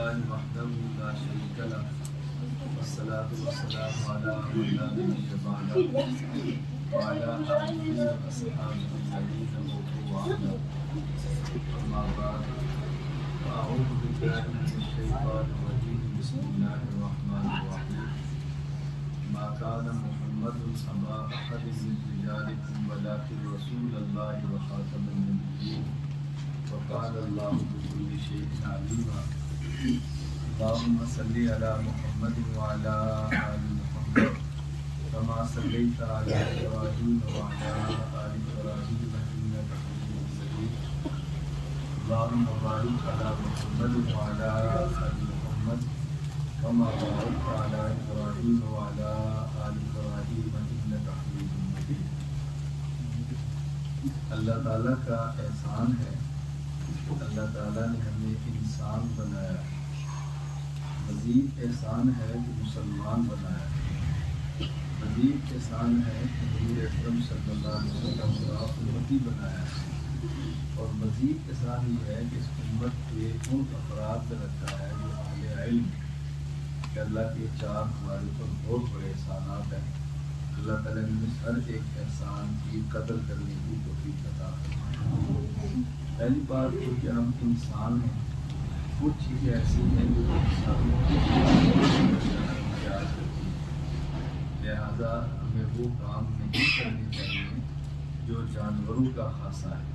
لله وحده لا شريك له والصلاة والسلام على من لا نبي بعده وعلى آله وأصحابه الذين أوتوا وعده أما بعد فأعوذ بالله من الشيطان الرجيم بسم الله الرحمن الرحيم ما كان محمد أبا أحد من رجالكم ولكن رسول الله وخاتم النبيين وقال الله بكل شيء عليما اللهم صل على محمد وعلى آل محمد كما صليت على إبراهيم وعلى آل إبراهيم إنك حميد مجيد اللهم بارك على محمد وعلى آل محمد كما باركت على إبراهيم وعلى آل إبراهيم إنك حميد مجيد۔ اللہ تعالیٰ کا احسان ہے، اللہ تعالیٰ نے ہمیں انسان بنایا، مزید احسان ہے کہ مسلمان بنایا، مزید احسان ہے کہ حضور اکرم صلی اللہ علیہ وسلم کا امتی بنایا، اور مزید احسان یہ ہے کہ اس امت کے ان افراد پر رکھا ہے جو اہل علم، کہ اللہ کے چار ہمارے اوپر بہت بڑے احسانات ہیں۔ اللہ تعالیٰ نے ہر ایک احسان کی قدر کرنے کی توفیق عطا فرمائے۔ پہلی بات یہ کہ ہم انسان ہیں، کچھ چیزیں ایسی ہیں جو انسانوں کے امتیاز کرتی ہیں، لہذا ہمیں وہ کام نہیں کرنے چاہیے جو جانوروں کا خاصہ ہے،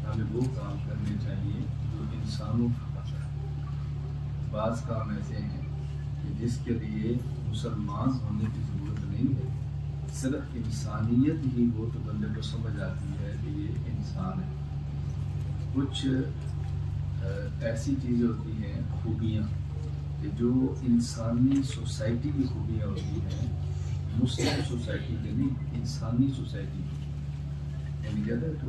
ہمیں وہ کام کرنے چاہیے جو انسانوں کا خاصہ ہے۔ بعض کام ایسے ہیں کہ جس کے لیے مسلمان ہونے کی ضرورت نہیں ہے، صرف انسانیت ہی وہ تو بندے کو سمجھ آتی ہے کہ یہ انسان ہے۔ کچھ ایسی چیزیں ہوتی ہیں، خوبیاں کہ جو انسانی سوسائٹی کی خوبیاں ہوتی ہیں، مسلم سوسائٹی کے نہیں، انسانی سوسائٹی کی، یعنی کہتا ہے تو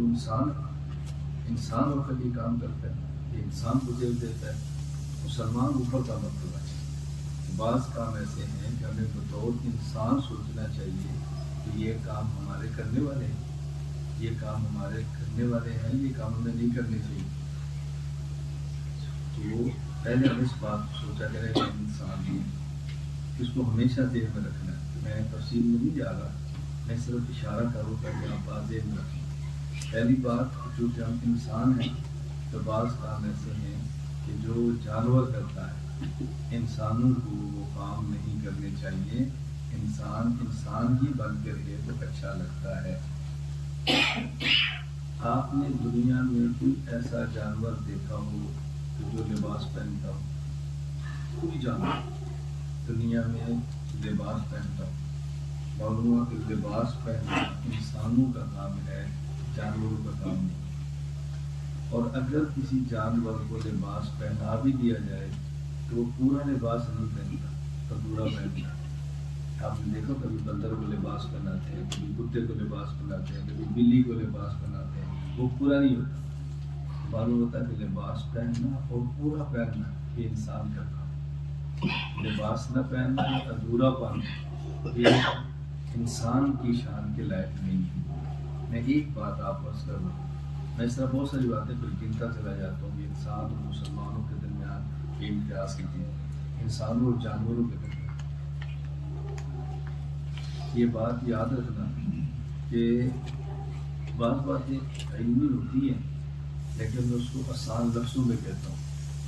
انسان ہو کر یہ کام کرتا ہے، یہ انسان کو دے دیتا ہے، مسلمان اوپر کا مطلب ہے۔ بعض کام ایسے ہیں کہ ہمیں بطور انسان سوچنا چاہیے کہ یہ کام ہمارے کرنے والے ہیں، یہ کام ہمارے کرنے والے ہیں، یہ کام ہمیں نہیں کرنے چاہیے۔ تو پہلے ہم اس بات کو سوچا کریں کہ انسان ہیں، اس کو ہمیشہ ذہن میں رکھنا ہے۔ میں تفصیل میں نہیں جا رہا، میں صرف اشارہ کروں کر کے آپ بات ذہن میں رکھیں۔ پہلی بات، چونکہ ہم انسان ہیں تو بعض کام ایسے ہیں کہ جو جانور کرتا ہے، انسانوں کو وہ کام نہیں کرنے چاہیے۔ انسان ہی بن کر کے تو اچھا لگتا ہے۔ آپ نے دنیا میں کوئی ایسا جانور دیکھا ہو کہ جو لباس پہنتا ہو؟ کوئی جانور دنیا میں لباس پہنتا ہو؟ معلوم ہوا کہ لباس پہننا انسانوں کا کام ہے، جانوروں کا کام نہیں۔ اور اگر کسی جانور کو لباس پہنا بھی دیا جائے تو وہ پورا لباس نہیں پہنتا، ادھورا پہنتا ہے۔ آپ نے دیکھو کبھی بندر کو لباس پہناتے ہیں، کبھی کتے کو لباس پہناتے ہیں، کبھی بلی کو لباس پہناتے ہیں، وہ پورا نہیں ہوتا۔ معلوم ہوتا ہے کہ لباس پہننا اور پورا پہننا یہ انسان کا کام، لباس نہ پہننا ادھورا پہننا یہ انسان کی شان کے لائق نہیں ہے۔ میں ایک بات آپ کو عرض کر رہا ہوں، میں اس طرح بہت ساری باتیں پھر گنتا چلا جاتا ہوں، یہ انسان اور مسلمانوں کے درمیان یہ امتیاز کی تھی، انسانوں اور جانوروں کے درمیان۔ یہ بات یاد رکھنا کہ بعض باتیں علمی ہوتی ہیں لیکن میں اس کو آسان لفظوں میں کہتا ہوں،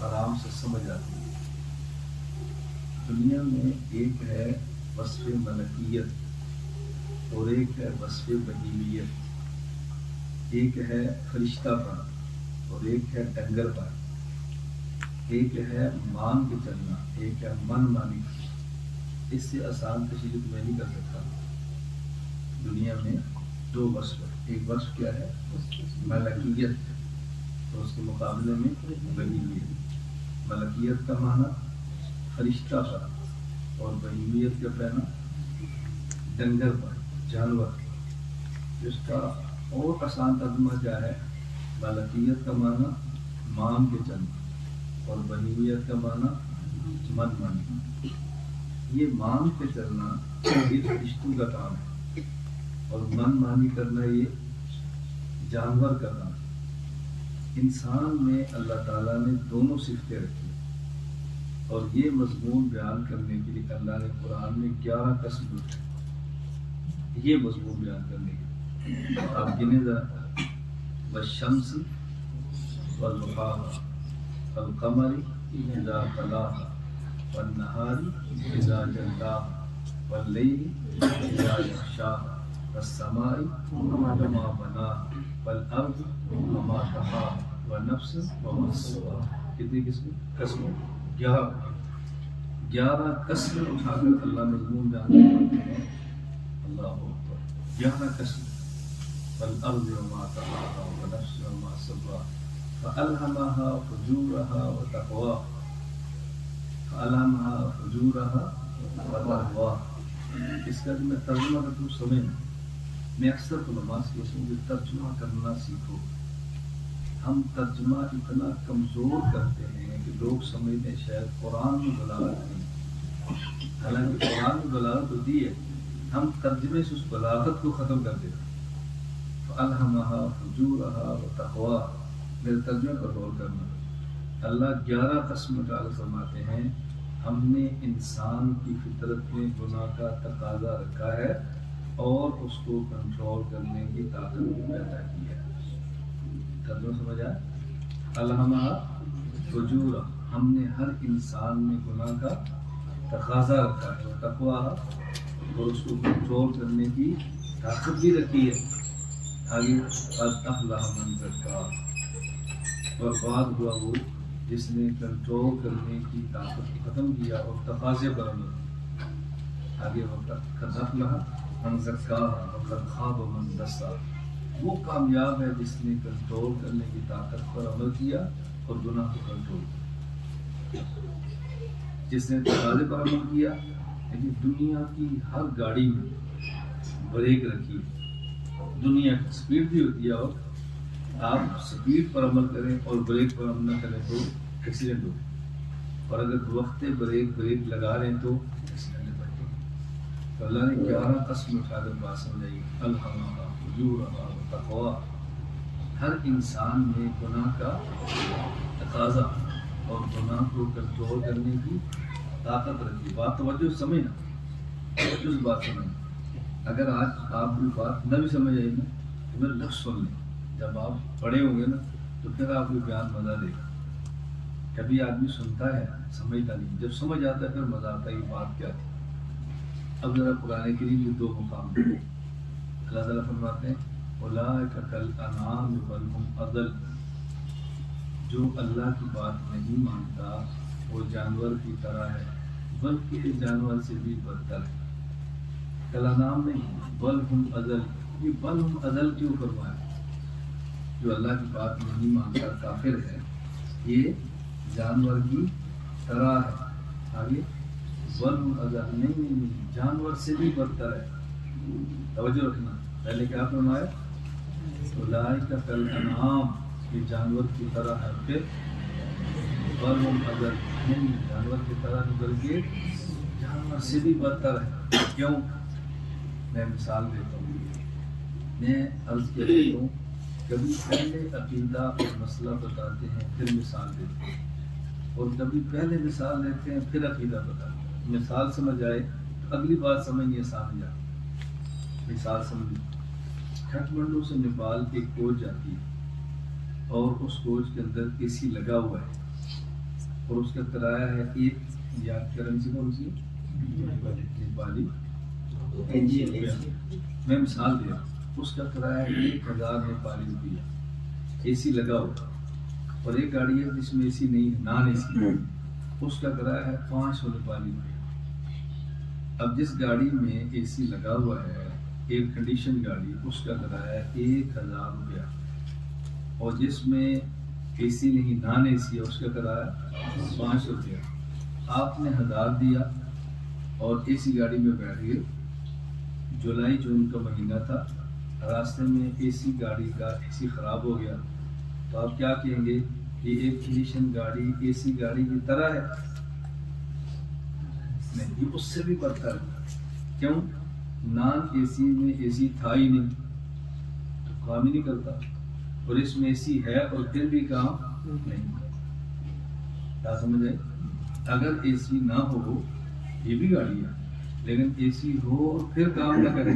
آرام سے سمجھ آتی ہے۔ دنیا میں ایک ہے وصف ملکیت اور ایک ہے وصف بہیمیت، ایک ہے فرشتہ پن اور ایک ہے ڈنگر پن، ایک ہے مان کے چلنا، ایک ہے من مانی۔ اس سے آسان تشریح میں نہیں کر سکتا۔ دنیا میں دو وصف ہے، ایک وصف کیا ہے؟ ملکیت، اور اس کے مقابلے میں بہیمیت۔ ملکیت کا معنی فرشتہ پر اور بہیمیت کا کہنا ڈنگر پر، جانور۔ جس کا اور آسان ترجمہ کیا ہے؟ ملکیت کا معنی مان کے چلنا اور بہیمیت کا معنی من مانی۔ یہ مان کے چلنا یہ فرشتوں کا کام ہے اور من مانی کرنا یہ جانور کا کام ہے۔ انسان میں اللہ تعالیٰ نے دونوں صفتیں رکھی، اور یہ مضمون بیان کرنے کے لیے اللہ نے قرآن میں 11 قسم اٹھائے، یہ مضمون بیان کرنے کے لیے آپ گنے ذرا، والشمس والضحاها والقمر اذا تلاها والنهار اذا جلاها والليل اذا يغشاها والسماء وما بناها والارض وما طحاها ونفس وما سواها. کتنی قسمیں؟ 11 قسمیں اٹھا کر اللہ مضمون بیان کرتے ہیں. اللہ اکبر. 11 قسم. والارض وما طحاها ونفس وما سواها فألهمها فجورها وتقواها فألهمها فجورها وتقواها. اس کا میں ترجمہ کرتا ہوں سمجھنا. میں اکثر علماء سے کہتا ہوں کہ ترجمہ کرنا سیکھو. ہم ترجمہ اتنا کمزور کرتے ہیں کہ لوگ سمجھتے ہیں شاید قرآن میں بلاغت نہیں، حالانکہ قرآن میں بلاغت ہوتی ہے، ہم ترجمے سے اس بلاغت کو ختم کر دیتے ہیں. فَأَلْهَمَهَا فُجُورَهَا وَتَقْوَاهَا. میرے ترجمے پر غور کرنا. اللہ 11 قسم کا فرماتے ہیں ہم نے انسان کی فطرت میں گناہ کا تقاضا رکھا ہے اور اس کو کنٹرول کرنے کی طاقت بھی پیدا کی ہے. ترجمہ سمجھا؟ الہمہا فجورا، ہم نے ہر انسان میں گناہ کا تقاضا رکھا ہے، تقویٰ اور اس کو کنٹرول کرنے کی طاقت بھی رکھی ہے. آگے قد افلح من زکاہا، اور بعد ہوا وہ جس نے کنٹرول کرنے کی طاقت کو ختم کیا اور تقاضے پر عمل. آگے قد افلح من زکاہا وقد خاب من دساہا. وہ کامیاب ہے جس نے کنٹرول کرنے کی طاقت پر عمل کیا اور گناہ کو کنٹرول کیا. جس نے تقاضے پر عمل کیا، لیکن دنیا کی ہر گاڑی میں بریک رکھی ہے. دنیا کی سپیڈ بھی ہوتی ہے، اور آپ سپیڈ پر عمل کریں اور بریک پر عمل نہ کریں تو ایکسیڈنٹ ہو. اور اگر وقت بریک لگا رہے ہیں تو ایکسیڈنٹ بچے. تو اللہ نے 11 قسم اٹھا کر بات سمجھائی. الہمہا فجورہا وتقواہا. ہر انسان میں گناہ کا تقاضا اور گناہ کو کنٹرول کرنے کی طاقت رکھی. بات توجہ سمجھنا، توجہ سے بات سمجھنا. اگر آج آپ کی بات نہ بھی سمجھ آئی نا تو میرے لفظ سن لیں. جب آپ پڑھے ہوں گے نا تو پھر آپ کو بیان مزہ دے گا. کبھی آدمی سنتا ہے سمجھتا نہیں، جب سمجھ آتا ہے پھر مزہ آتا ہے کہ بات کیا تھی. اب ذرا قرآن کریم کے 2 مقام دیں. اللہ تعالیٰ فرماتے ہیں اولئک کالانعام بل ھم اضل. جو اللہ کی بات نہیں مانتا وہ جانور کی طرح ہے، بلکہ جانور سے بھی بدتر ہے. کالانعام نہیں، بل ھم اضل. یہ بل ھم اضل کیوں فرمایا؟ جو اللہ کی بات نہیں مانتا کافر ہے، یہ جانور کی طرح ہے. آگے بل ھم اضل نہیں، جانور سے بھی بدتر ہے. توجہ رکھنا. پہلے کیا فرمایا؟ اولئک کالانعام، یہ جانور کی طرح ہے. پھر بل ھم اضل نہیں، جانور کی طرح نہیں بلکہ جانور سے بھی بدتر ہے. کیوں؟ میں مثال دیتا ہوں. میں عرض کیا دیتا ہوں، کبھی پہلے عقیدہ اور مسئلہ بتاتے ہیں پھر مثال دیتے ہیں، اور کبھی پہلے مثال دیتے ہیں پھر عقیدہ بتاتے ہیں. مثال سمجھ آئے تو اگلی بات سمجھنی آسان ہو جائے. مثال سمجھ. کھٹمنڈو سے نیپال ایک کوچ جاتی ہے اور اس کوچ کے اندر اے سی لگا ہوا ہے اور اس کا کرایہ ہے ایک، یا کرنسی کون سی نیپالی. میں مثال دیا، اس کا کرایہ 1000 نیپالی روپیہ. اے سی لگا ہوا. اور ایک گاڑی ہے جس میں اے سی نہیں ہے، نان اے سی، اس کا کرایہ ہے 500 نیپالی روپیہ. اب جس گاڑی میں اے سی لگا ہوا ہے، ایئر کنڈیشن گاڑی، اس کا کرایہ 1000 روپیہ. اور جس میں اے سی نہیں، نان اے سی ہے، اس کا کرایہ 500 روپیہ. آپ نے 1000 دیا اور اے سی گاڑی میں بیٹھ گئے. جولائی جون کا مہینہ تھا، راستے میں اے سی گاڑی کا اے سی خراب ہو گیا. تو آپ کیا کہیں گے؟ یہ ایئر کنڈیشن گاڑی اے سی گاڑی کی طرح ہے؟ نہیں، یہ اس سے بھی بدتر ہے. کیوں؟ نان اے سی میں اے سی تھا ہی نہیں تو کام ہی نہیں کرتا، اور اس میں اے سی ہے اور پھر بھی کام نہیں. کیا سمجھ آئے؟ اگر اے سی نہ ہو، یہ بھی گاڑی ہے لیکن اے سی ہو اور پھر کام نہ کرے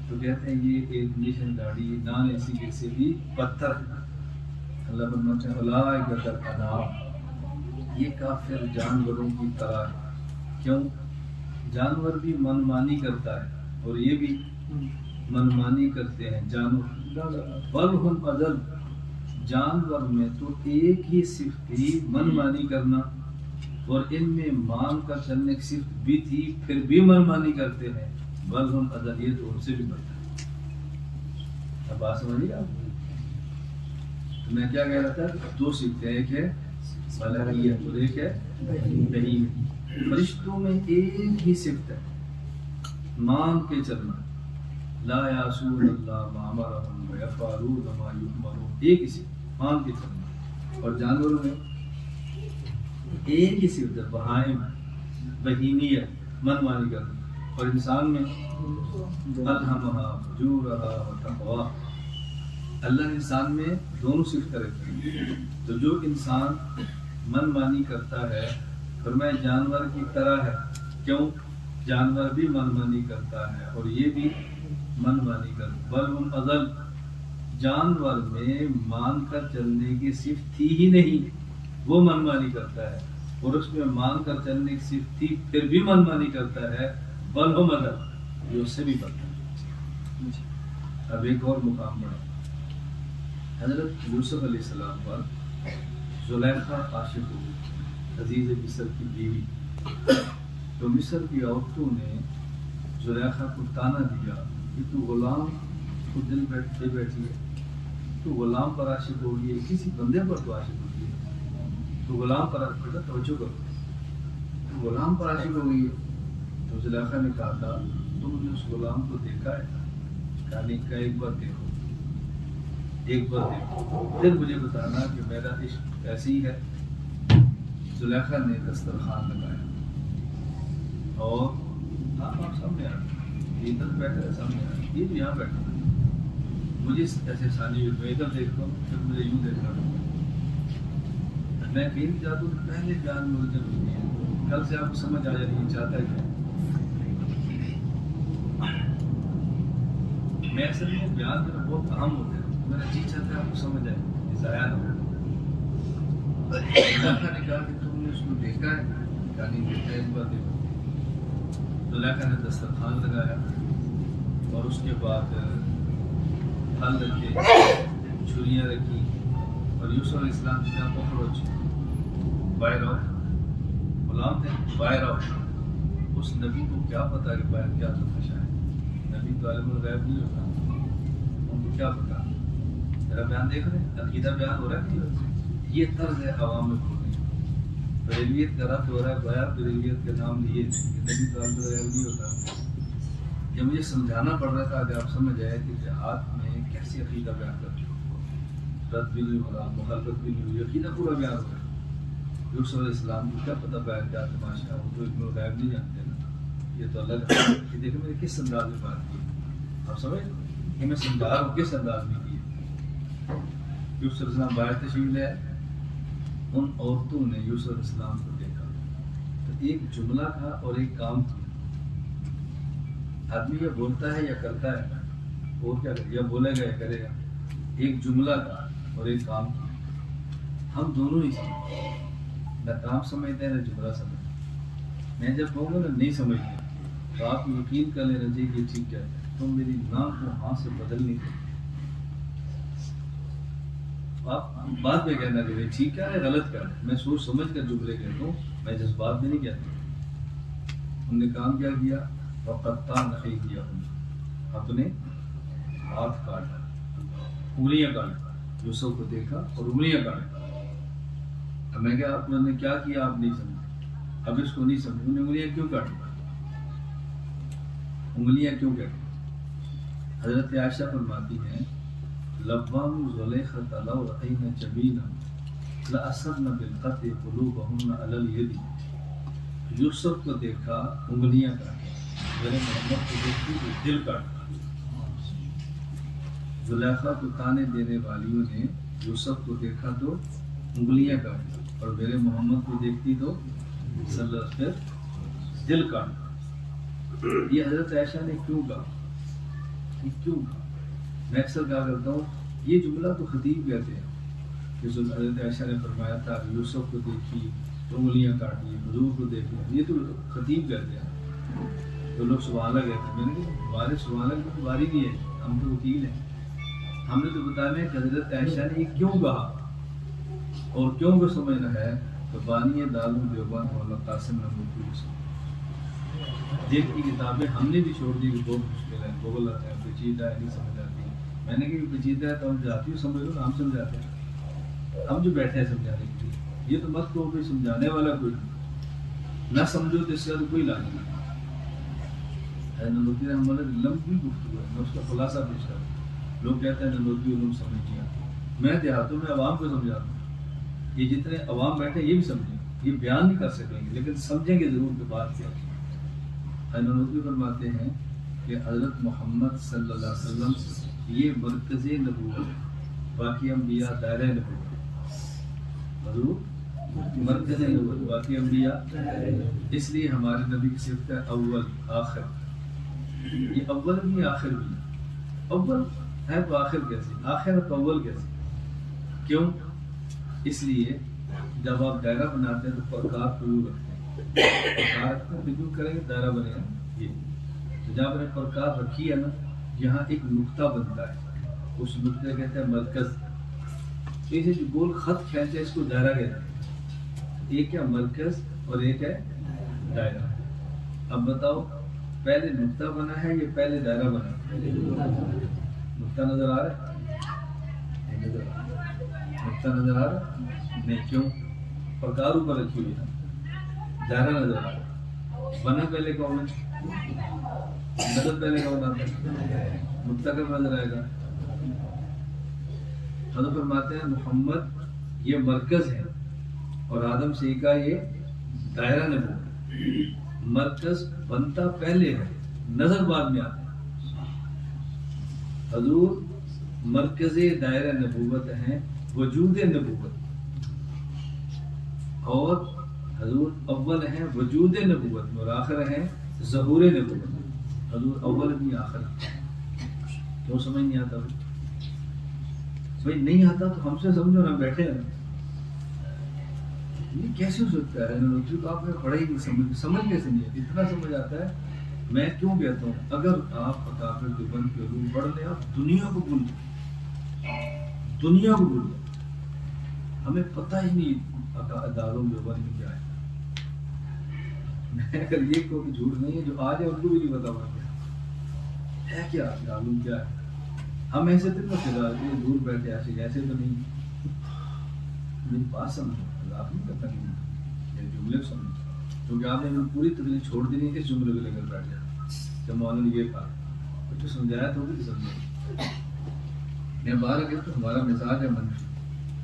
تو کہتے ہیں یہ ایئر کنڈیشن گاڑی نان اے سی کے سے بھی بدتر ہے۔ اللہ فرماتے ہیں اولئک کالانعام، یہ کافر جانوروں کی طرح ہے۔ کیوں؟ جانور بھی منمانی کرتا ہے اور یہ بھی منمانی کرتے ہیں جانور، بل ہم اضل، جانور میں تو ایک ہی صفت تھی منمانی کرنا، اور ان میں مان کر چلنے کی صفت بھی تھی پھر بھی منمانی کرتے ہیں، بل ہم اضل، یہ تو ان سے بھی بڑھتا ہے۔ اب بات سمجھیے آپ؟ تو میں کیا کہہ رہا تھا، دو صفتیں، ایک ہے ملکیت اور ایک ہے بہیمی۔ فرشتوں میں ایک ہی صفت ہے، مان کے چلنا، لا یعصون اللہ ما امرهم ویفعلون ما یؤمرون، ایک ہی صفت، مان کے چلنا۔ اور جانوروں میں ایک ہی صفت ہے، بہائم، بہیمیت، منمانی کرنا۔ اور انسان میں الہمہا فجورہا وتقواہا، اللہ نے انسان میں دونوں صفتیں رکھی ہیں۔ تو جو انسان منمانی کرتا ہے فرمایا جانور کی طرح ہے۔ کیوں؟ جانور بھی منمانی کرتا ہے اور یہ بھی منمانی کرتا ہے، بل ہم اضل، جانور میں مان کر چلنے کی صفت تھی ہی نہیں، وہ منمانی کرتا ہے، اور اس میں مان کر چلنے کی صفت تھی پھر بھی منمانی کرتا ہے، بل ہم اضل، یہ اس سے بھی بدتر ہے۔ اب ایک اور مقام بڑھا، حضرت یوسف علیہ السلام پر زلیخا عاشق ہو گئی، عزیز مصر کی بیوی۔ تو مصر کی عورتوں نے زلیخا کو تانا دیا کہ تو غلام کو دل بیٹھے بیٹھی ہے، تو غلام پر عاشق ہوگی، کسی بندے پر تو عاشق ہوگی، تو غلام پر بیٹا توجہ کرو، تو غلام پر عاشق ہوگی۔ تو زلیخا نے کہا تھا تم نے اس غلام کو دیکھا ہے؟ کہا نہیں، کہ ایک بار دیکھو، ایک بار دیکھو پھر مجھے بتانا کہ میرا عشق ایسی ہے۔ زلیخا نے دسترخوان لگایا اور آپ سامنے آ گئے، ادھر بیٹھے سامنے آ گئے، یہ بھی یہاں بیٹھا، مجھے ایسے ثانی میں ادھر دیکھتا ہوں پھر مجھے یوں دیکھنا ہوں، میں کہیں بھی جاتا ہوں پہلے جان میں الجھن ہوتی ہے، کل سے آپ کو سمجھ آ جائے یہ چاہتا ہے کہ میں اصل میں بیان میرا بہت اہم ہوتا ہے، میرا جی چاہتا ہے آپ کو سمجھ آئے، یہ ضائع نہ ہو۔ زلیخا نے کہا کہ تم نے اس کو دیکھا ہے؟ کہا نہیں دیکھا، ایک بار دیکھو۔ زلیخا نے دسترخوان لگایا اور اس کے بعد پھل رکھے، چھریاں رکھی، اور یوسف علیہ السلام نے کہا اخرج، باہر آؤ، غلام تھے، باہر آؤ۔ اس نبی کو کیا پتا کہ باہر کیا تماشا ہے، نبی تو عالم الغیب نہیں ہوتا، ان کو کیا پتا۔ میرا بیان دیکھ رہے ہیں، عقیدہ بیان ہو رہا ہے کہ یہ طرز ہے عوام میں بولنے، بریلیت کا رد ہو رہا ہے، باہر بریلیت کے نام لیے کہ نبی تو عالم الغیب نہیں ہوتا۔ یہ مجھے سمجھانا پڑ رہا تھا اگر آپ سمجھ آئے کہ جہاد میں کیسے عقیدہ بیان کرتے ہو، رد بھی نہیں ہو رہا، مخالفت بھی نہیں ہوئی، عقیدہ پورا بیان ہو رہا ہے۔ یوسف علیہ السلام کو کیا پتا باہر کیا تماشا، وہ تو علم الغیب نہیں جانتے نا، یہ تو اللہ کا کہ دیکھیں میں نے کس انداز میں بات کی، آپ سمجھ کہ میں سمجھا رہا ہوں کس انداز میں کی۔ یوسف علیہ السلام باہر تشریف لے آئے، ان عورتوں نے یوسف علیہ السلام کو دیکھا تو ایک جملہ تھا اور ایک کام تھا۔ آدمی یا بولتا ہے یا کرتا ہے، اور کیا کرے، یا بولے گا یا کرے گا۔ ایک جملہ تھا اور ایک کام تھا، ہم دونوں ہی سمجھتے، نہ کام سمجھتے ہیں نہ جملہ سمجھتے۔ میں جب کہوں گا نا نہیں سمجھتے تو آپ یقین کر لینا چاہیے کہ ٹھیک کیا ہے، تم میری نام کو ہاں سے بدل نہیں کرتے، آپ بات میں کہنا کہ ٹھیک کیا ہے غلط کیا ہے، میں سوچ سمجھ کر جملے کہتا ہوں، میں جذبات میں نہیں کہتا۔ ہم نے کام کیا کیا، وقتان ایدیہم، اپنے ہاتھ کاٹا، انگلیاں کاٹا، یوسف کو دیکھا اور انگلیاں کاٹا۔ اب میں کیا، آپ نے کیا کیا آپ نہیں سمجھا، اب اس کو نہیں سمجھا، انہیں انگلیاں کیوں کاٹی، انگلیاں کیوں کاٹی۔ حضرت عائشہ فرماتی ہیں لبام زلیخۃ لو رأینا جبینا لأثرن بالقطع قلوبہن علی الید، یوسف کو دیکھا انگلیاں کاٹی، میرے محمد کو دیکھی تو دل کاٹا۔ زلیخا کو تانے دینے والیوں نے یوسف کو دیکھا تو انگلیاں کاٹی، اور میرے محمد کو دیکھتی تو صلی اللہ علیہ وسلم دل کاٹا. یہ حضرت عائشہ نے کیوں کہا؟ یہ کیوں کہا؟ میں اکثر کہا کرتا ہوں یہ جملہ تو خطیب کہتے ہیں کہ حضرت عائشہ نے فرمایا تھا کہ یوسف کو دیکھی تو انگلیاں کاٹی، حضور کو دیکھ لیا، یہ تو خطیب کہتے ہیں. تو لوگ سبحان اللہ کہتے ہیں. میں نے کہا ہمارے سبحان اللہ کی باری نہیں ہے، ہم تو وکیل ہیں. ہم نے تو بتانا ہے کہ حضرت عائشہ نے یہ کیوں کہا اور کیوں کو سمجھنا ہے. تو بانی دارالعلوم دیوبند مولانا قاسم نانوتوی جن کی کتابیں ہم نے بھی چھوڑ دی کہ بہت مشکل ہے، بول آتے ہیں، پیچیدہ ہے، نہیں سمجھ آتی. میں نے کہا پیچیدہ ہے تو ہم جاتی ہوں سمجھ لو، ہم سمجھاتے ہیں، ہم جو بیٹھے ہیں سمجھانے کے لیے. یہ تو مت کو کوئی سمجھانے والا کوئی نہ سمجھو تو اس کا تو کوئی علاج نہیں. نانوتوی رحمۃ اللہ لمبی گفتگو ہے، میں اس کا خلاصہ پیش کرتا ہوں. لوگ کہتے ہیں نانوتوی علوم سمجھ نہیں آتی. میں دیہاتوں میں عوام کو سمجھاتا ہوں. یہ جتنے عوام بیٹھے یہ بھی سمجھیں، یہ بیان نہیں کر سکیں گے لیکن سمجھیں گے ضرور کہ بات کیا ہے. نانوتوی فرماتے ہیں کہ حضرت محمد صلی اللہ علیہ وسلم یہ مرکز نبوت، باقی انبیاء دائرہ نبوت. حضور مرکز نبوت، باقی انبیاء. اس لیے ہمارے نبی کی صفت ہے اول آخر. یہ اول بھی آخر بھی. اول ہے تو آخر کیسے، آخر ہے تو اول کیسے؟ کیوں؟ اس لیے جب آپ دائرہ بناتے ہیں تو پرکار کو یوں رکھتے ہیں، پرکار رکھتے ہیں کیوں کریں گے دائرہ بنے گا. یہ تو جب آپ نے پرکار رکھی ہے نا، یہاں ایک نقطہ بنتا ہے، اس نقطے کہتے ہیں مرکز. اسے جو گول خط کھینچے اس کو دائرہ کہتے ہیں. ایک ہے مرکز اور ایک ہے دائرہ. اب بتاؤ پہلے نقطہ بنا ہے یا پہلے دائرہ بنا ہے؟ نقطہ نظر آ رہا ہے؟ نظر آ رہا ہے. نقطہ نظر آ رہا ہے؟ نہیں. کیوں؟ پرکار اوپر رکھی ہوئی ہے، دائرہ نظر آ رہا ہے. بنا پہلے کون ہے؟ نظر پہلے کون آتا ہے؟ نقطہ کب نظر آئے گا؟ حضرت فرماتے ہیں محمد یہ مرکز ہے اور آدم سے کا یہ دائرہ نبوت. مرکز بنتا پہلے ہے، نظر بعد میں آتا ہے. حضور مرکز دائرہ نبوت ہیں، وجود نبوت. اور حضور اول ہیں وجود نبوت اور آخر ہیں ظہور نبوت. حضور اول بھی آخر. کیوں سمجھ نہیں آتا بھائی؟ نہیں آتا تو ہم سے سمجھو نا، بیٹھے ہیں. یہ کیسے ہو سکتا ہے؟ نانوتوی تو آپ نے پڑھا ہی نہیں، سمجھ کیسے نہیں آتی؟ اتنا سمجھ آتا ہے. میں کیوں کہتا ہوں اگر آپ اکابر دیوبند کے علوم پڑھ لیں آپ دنیا کو بھول جائیں، دنیا کو بھول جائیں. ہمیں پتہ ہی نہیں دارالعلوم دیوبند میں کیا ہے. میں اگر یہ کوئی جھوٹ نہیں ہے جو آج ہے ان کو بھی نہیں پتا ہے کیا دارالعلوم کیا ہے. ہم ایسے تو نہیں دور بیٹھے ایسے تو نہیں. میری بات سمجھو، آپ نہیں کرتا کہ جملے سمجھو، کیونکہ آپ نے پوری تکلیف چھوڑ دی نہیں کہ اس جملے کو لے کر بیٹھ جائے کہ مولانا نے یہ کہا. جو سمجھایا تو بھی سمجھا. میں باہر گیا تو ہمارا مزاج ہے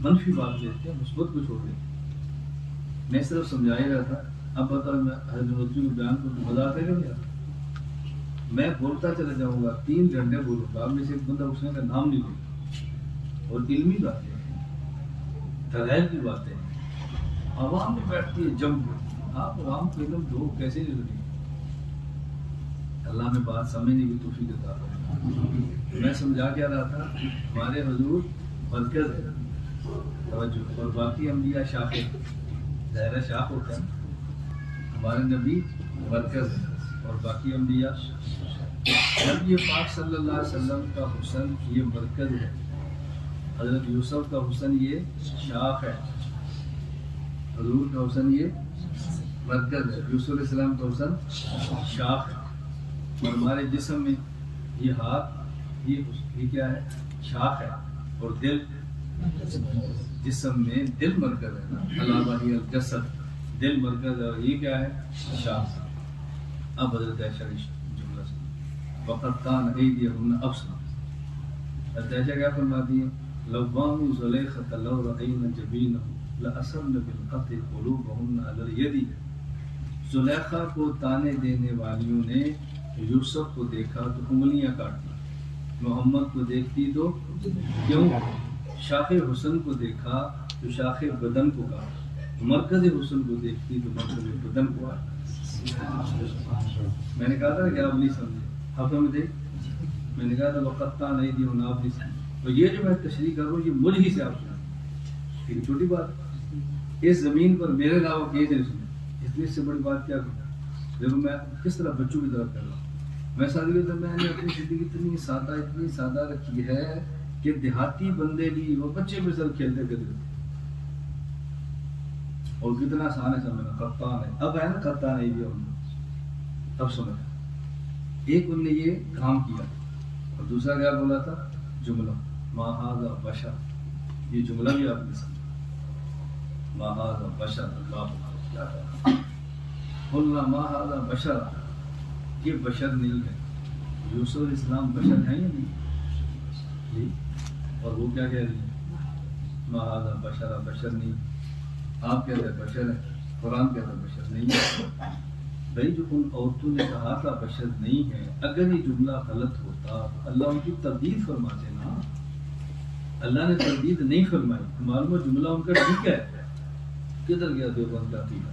منفی بات دیتے ہیں، مثبت کو چھوڑ دیتے. میں صرف سمجھا ہی رہا تھا. اب بتاؤ میں حضرت نانوتوی کو بیان کروں، مزہ آتا ہے کہ نہیں آتا؟ میں بولتا چلا جاؤں گا، 3 گھنٹے بولوں گا. اب میں سے ایک بندہ اس کا نام نہیں لے. اور علمی باتیں دلائل کی باتیں عوام میں بیٹھتی ہے جم کے. آپ عوام کو علم دو، کیسے نہیں لگے؟ اللہ میں بات سمجھنے کی توفیق عطا فرمائے. میں سمجھا کیا رہا تھا، ہمارے حضور مرکز ہے توجہ، اور باقی انبیاء شاخ. دائرہ شاخ ہوتا ہے. ہمارے نبی مرکز ہے اور باقی انبیاء. جب یہ پاک صلی اللہ علیہ وسلم کا حسن یہ مرکز ہے، حضرت یوسف کا حسن یہ شاخ ہے، حضور کا حسن یہ مرکز ہے، یوسف علیہ السلام کا حسن شاخ ہے. اور ہمارے جسم میں یہ ہاتھ یہ کیا ہے؟ شاخ ہے. اور دل، جسم میں دل مرکز ہے نا، علاوہ الجسد، دل مرکز ہے اور یہ کیا ہے؟ شاخ. اب حضرت عائشہ کی جملہ سے وقت کان ایدیہن ابصرا. حضرت عائشہ کیا فرماتی ہیں؟ لوام زلیخۃ لو رأین جبینہ لأسرن بالقطع قلوبہن علی الید. زلیخا کو تانے دینے والیوں نے یوسف کو دیکھا تو انگلیاں کاٹی، محمد کو دیکھتی تو کیوں؟ شاخ حسن کو دیکھا تو شاخ بدن کو کاٹا. مرکز حسن کو دیکھتی تو مرکز بدن کو آتا. میں نے کہا تھا کہ آپ نہیں سمجھے، آپ سمجھے. میں نے کہا تھا وقت نہیں دی ہوں آپ نہیں سمجھے. تو یہ جو میں تشریح کر رہا ہوں یہ مجھ ہی سے آپ سنا، ایک چھوٹی بات اس زمین پر میرے علاوہ کسی نہیں سنے. اتنی سے بڑی بات کیا کروں؟ دیکھو میں کس طرح بچوں کی طرف کر رہا ہوں. میں ساتھ میں نے اپنی زندگی اتنی سادہ رکھی ہے کہ دیہاتی بندے بھی وہ بچے بھی سر کھیلتے پھرتے اور کتنا آسان ہے سمجھنا. کپتان ہے اب ہے نا، کپتان ہے بھی اب سمجھ. ایک ان نے یہ کام کیا اور دوسرا کیا بولا تھا جملہ ما ھذا بشر. یہ جملہ بھی آپ نے سمجھا ما ھذا بشر. اللہ کیا کہا قلنا ما ھذا بشر، یہ بشر نہیں ہے. یوسف علیہ السلام بشر ہیں یا نہیں؟ اور وہ کیا کہہ رہی ہیں ما ھذا بشر، بشر نہیں. آپ کہتے ہیں بشر ہے، قرآن کہتا ہے بشر نہیں ہے. بھائی جو ان عورتوں نے کہا تھا بشر نہیں ہے، اگر یہ جملہ غلط ہوتا اللہ ان کی تردید فرماتے نا. اللہ نے تردید نہیں فرمائی. معلوم ہے جملہ ان کا ٹھیک ہے. کدھر گیا دیوبند کا عقیدہ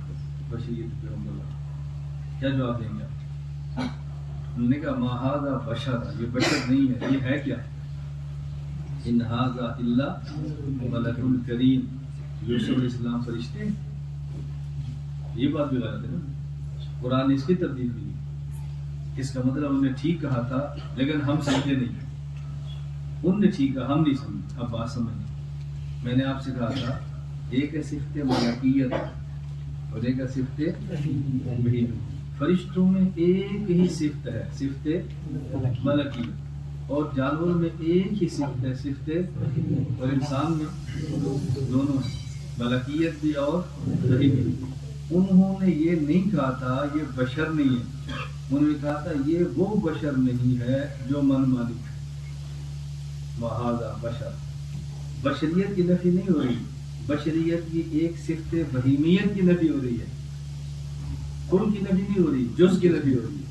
بشریت پہ اللہ؟ کیا جواب دیں گے؟ انہوں نے کہا ما ھذا بشر، یہ بشر نہیں ہے. یہ ہے کیا؟ ان ھذا الا ملک کریم. یوسف علیہ السلام فرشتے، یہ بات بھی غلط ہے نا. قرآن نے اس کی تردید دی. اس کا مطلب انہوں نے ٹھیک کہا تھا لیکن ہم سمجھے نہیں. ان نے ٹھیک کہا ہم نہیں سمجھے. اب بات سمجھ. میں نے آپ سے کہا تھا ایک ہے صفت ملکیت اور ایک ہے صفت بہیمیت. فرشتوں میں ایک ہی صفت ہے صفت ملکیت، اور جانوروں میں ایک ہی صفت ہے صفت، اور انسان میں دونوں ہیں ملکیت بھی اور بہیمیت. انہوں نے یہ نہیں کہا تھا یہ بشر نہیں ہے، انہوں نے کہا تھا یہ وہ بشر نہیں ہے جو من مالک ہے. وہذا بشر، بشریت کی نفی نہیں ہو رہی، بشریت کی ایک صفت بہیمیت کی نفی ہو رہی ہے. کل کی نفی نہیں ہو رہی، جز کی نفی ہو رہی ہے.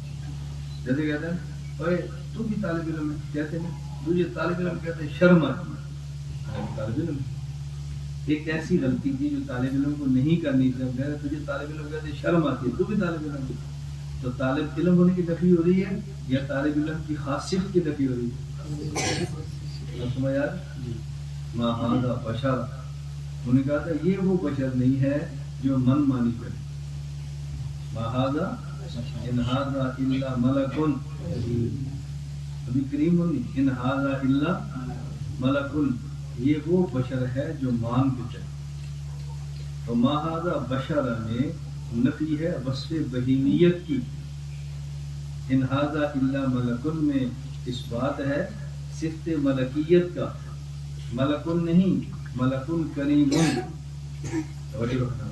جیسے کہتے ہیں اوے تو بھی طالب علم ہے، کہتے ہیں تجھے طالب علم کہتے ہیں شرم آتی ہے. طالب علم ایک ایسی غلطی کی جو طالب علم کو نہیں کرنی چاہیے. تجھے طالب علم کہتے ہیں شرم آتی ہے، تو بھی طالب علم ہے. تو طالب علم ہونے کی نفی ہو رہی ہے یا طالب علم کی خاص صفت کی نفی ہو رہی ہے؟ سمجھ یار ما ھذا بشر. انہوں نے کہا تھا یہ وہ بشر نہیں ہے جو من مانی کرے. ما ھذا ان ھذا الا ملک، ابھی کریم نہیں، ان ھذا الا ملک، یہ وہ بشر ہے جو مان کے چلے. تو ما ھذا بشر میں نفی ہے وصف بہیمیت کی، ان ھذا الا ملک میں اس بات ہے صفت ملکیت کا. ملکن نہیں ملکن کریم،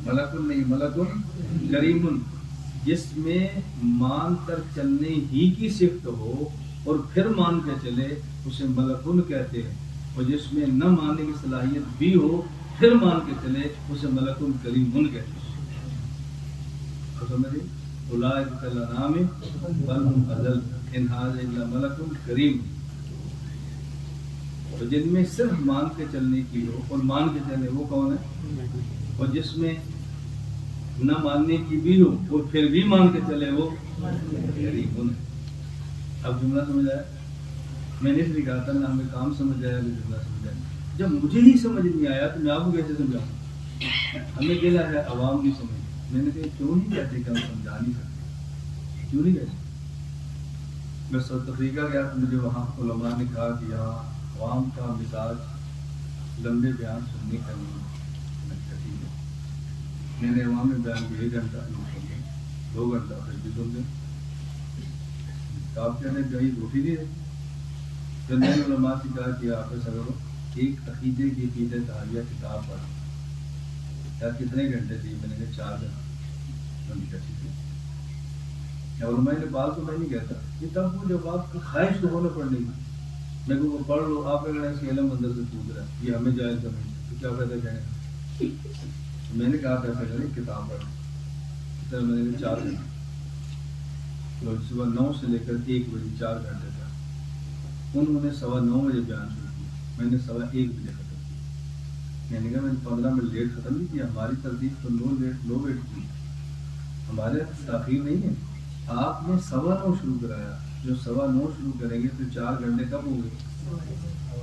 ملکن نہیں ملکن کریم، جس میں مان کر چلنے ہی کی صفت ہو اور پھر مان کے چلے اسے ملکن کہتے ہیں، اور جس میں نہ ماننے کی صلاحیت بھی ہو پھر مان کے چلے اسے ملکن کریم کہتے ہیں. سمجھے اولئک کالانعام بل ھم اضل ان ھذا الا ملک کریم. تو جن میں صرف مان کے چلنے کی ہو اور مان کے چلے وہ کون ہے، اور جس میں نہ ماننے کی بھی ہو اور پھر بھی مان کے چلے وہ کریم ہے. اب جملہ سمجھ آیا؟ میں نے اس لیے کہا تھا نہ ہمیں کام سمجھ آیا نہ جملہ سمجھ آیا. جب مجھے ہی سمجھ نہیں آیا تو میں آپ کو کیسے سمجھاؤں؟ ہمیں کہنا ہے عوام نہیں سمجھ. میں نے کہا کیوں نہیں کہتے کہ ہم سمجھا نہیں سکتے، کیوں نہیں کہتے؟ میں ساؤتھ افریقہ گیا تو مجھے وہاں علماء نے کہا کہ یہاں عوام کا مزاج لمبے بیان سننے کا نہیں. میں کہا ٹھیک ہے. میں نے عوام میں بیان کو 1 گھنٹہ 2 گھنٹہ پھر بھی سن دیں. آپ کہنے کہیں روٹی نہیں رہی. پھر میں نے علماء سے کہا کہ آپ ایسا کرو ایک عقیدے کی عقیدہ تحاویہ کتاب پڑھو. یار کتنے گھنٹے تھی؟ میں نے کہا 4 گھنٹے. میں نے کہا ٹھیک ہے. اور میں نے بات تو میں نہیں کہتا یہ تب وہ جب آپ کی خواہش تو ہونا پڑنے کی. میں کو پڑھ لو، آپ اگر اس کے علم اندر سے پوچھ رہا ہے یہ ہمیں جائز سمجھ تو کیا فائدہ کہنے. میں نے کہا ایسا کریں کتاب پڑھیں. میں نے 4 گھنٹے صبح 9 سے لے کر 1 بجے 4 گھنٹے تک. انہوں نے 9:15 بجے بیان شروع کیا، میں نے 1:15 بجے ختم کیا. میں نے کہا میں نے 15 منٹ لیٹ ختم نہیں کیا، ہماری ترتیب تو نو ویٹ کی، ہمارے تاخیر نہیں ہے. آپ نے 9:15 شروع کرایا، جو 9:15 شروع کریں گے تو 4 گھنٹے کب ہوں گے؟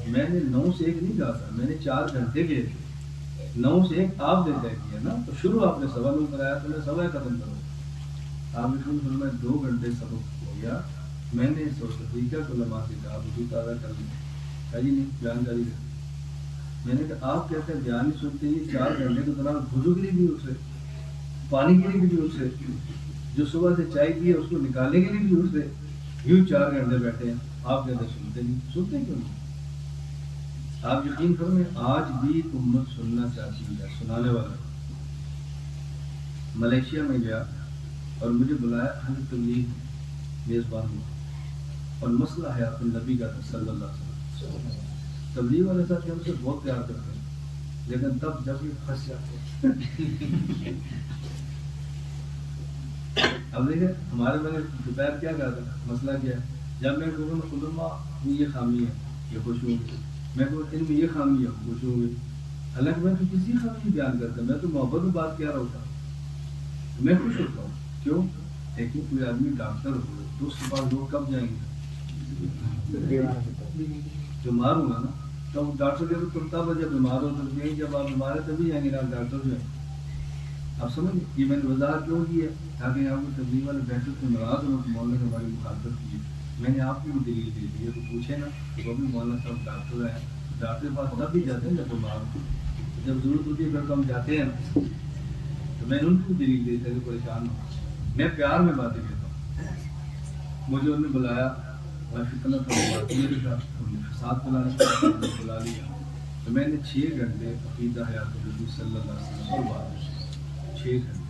میں نے 9 سے 1 نہیں کہا تھا، میں نے 4 گھنٹے کیے تھے. 9 سے 1 آپ نے طے کیا نا، تو شروع آپ نے 9:15 کرایا تو میں 9:15 ختم کروں. آپ نے شروع میں 2 گھنٹے سبق ہو گیا. میں نے طریقہ کو علماء سے کہا وضو تازہ کر لیں، کہا جی نہیں بیان جاری ہے. میں نے کہا آپ کہتے ہیں بیان نہیں سنتے، یہ 4 گھنٹے کے دوران وضو کے لیے بھی اٹھ رہے، پانی کے لیے بھی اٹھ رہے، جو صبح سے چائے پیے اس کو نکالنے کے لیے بھی اٹھ رہے، یوں 4 گھنٹے بیٹھے ہیں. آپ کہتے ہیں سنتے نہیں، سنتے کیوں نہیں؟ آپ یقین کریں آج بھی امت سننا چاہتی ہے، سنانے والا. ملیشیا میں گیا اور مجھے بلایا حضرت تبلیغ میزبان ہوا، اور مسئلہ حیات النبی کا تھا صلی اللہ علیہ وسلم. تبلیغ والے صاحب ہم سے بہت پیار کرتے ہیں، لیکن تب جب یہ پھنس جاتے ہیں. اب دیکھیں ہمارے میں نے دوپہر کیا کہا تھا، مسئلہ کیا ہے. جب میں کہوں گا خلما یہ خامی ہے یہ خوش ہوں گے، میں کہوں ان میں یہ خامی ہے خوش ہوں گے. حالانکہ میں تو کسی خامی بیان کرتا، میں تو محبت میں بات کیا رہا ہوتا، میں خوش ہوتا ہوں. کیوں؟ لیکن کوئی آدمی ڈاکٹر ہو تو اس کے پاس لوگ کب جائیں گے؟ بیمار ہوگا نا، تو ڈاکٹر کے تو تب جب بیمار ہو تو یہی جب آپ بیمار ہیں تبھی جائیں گے نا ڈاکٹر جو ہے. آپ سمجھ یہ میں نے وضاحت کیوں کی ہے تاکہ آپ کو تبلیغ والے بہتر سے ناراض ہوں کہ مولانا نے ہماری مخالفت کی ہے. میں نے آپ کو بھی دلیل دے دی ہے تو پوچھے نا، وہ بھی مولانا صاحب ڈاکٹر ہیں، ڈاکٹر کے پاس تب بھی جاتے ہیں جب بیمار ہو، جب ضرورت ہوتی ہے پھر تو ہم جاتے ہیں. تو میں نے ان کو دلیل دی تاکہ پریشان ہو. میں پیار میں باتیں کہتا ہوں. مجھے انہوں نے بلایا اور فتنہ تھا فساد بلا لیا. تو میں نے 6 گھنٹے عقیدہ حیات النبی صلی اللہ علیہ وسلم پر بات 6 گھنٹے